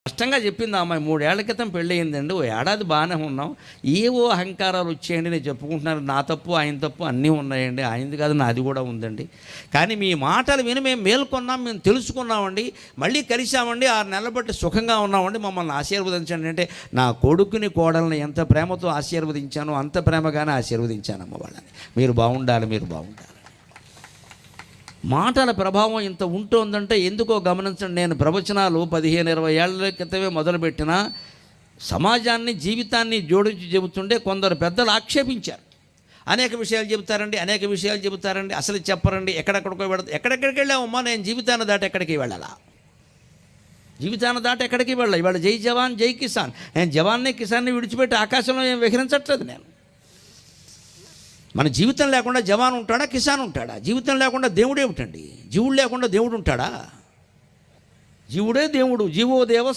స్పష్టంగా చెప్పింది ఆ అమ్మాయి. 3 ఏళ్ల క్రితం పెళ్ళి అయిందండి. ఓ ఏడాది బాగానే ఉన్నాం. ఏవో అహంకారాలు వచ్చేయండి. నేను చెప్పుకుంటున్నాను, నా తప్పు ఆయన తప్పు అన్నీ ఉన్నాయండి. ఆయనది కాదు, నాది కూడా ఉందండి. కానీ మీ మాటలు విని మేము మేల్కొన్నాం, మేము తెలుసుకున్నామండి, మళ్ళీ కలిసామండి, 6 నెలల బట్టి సుఖంగా ఉన్నామండి, మమ్మల్ని ఆశీర్వదించండి అంటే, నా కొడుకుని కోడల్ని ఎంత ప్రేమతో ఆశీర్వదించానో అంత ప్రేమగానే ఆశీర్వదించానమ్మ వాళ్ళని. మీరు బాగుండాలి, మీరు బాగుండాలి. మాటల ప్రభావం ఇంత ఉంటుందంటే ఎందుకో గమనించండి. నేను ప్రవచనాలు 15-20 ఏళ్ల క్రితమే మొదలుపెట్టిన సమాజాన్ని, జీవితాన్ని జోడించి చెబుతుంటే కొందరు పెద్దలు ఆక్షేపించారు. అనేక విషయాలు చెబుతారండి, అసలు చెప్పరండి, ఎక్కడెక్కడికో వెళతారు. ఎక్కడెక్కడికి వెళ్ళామమ్మా? నేను జీవితాన్ని దాటి ఎక్కడికి వెళ్ళాలా? జీవితాన్ని దాటి ఎక్కడికి వెళ్ళాలి? ఇవాళ జై జవాన్ జై కిసాన్. నేను జవాన్ని కిసాన్ని విడిచిపెట్టి ఆకాశంలో ఏం విహరించట్లేదు. నేను మన జీవితం లేకుండా జవాన్ ఉంటాడా, కిసాన్ ఉంటాడా? జీవితం లేకుండా దేవుడు ఏమిటండి? జీవుడు లేకుండా దేవుడు ఉంటాడా? జీవుడే దేవుడు. జీవో దేవ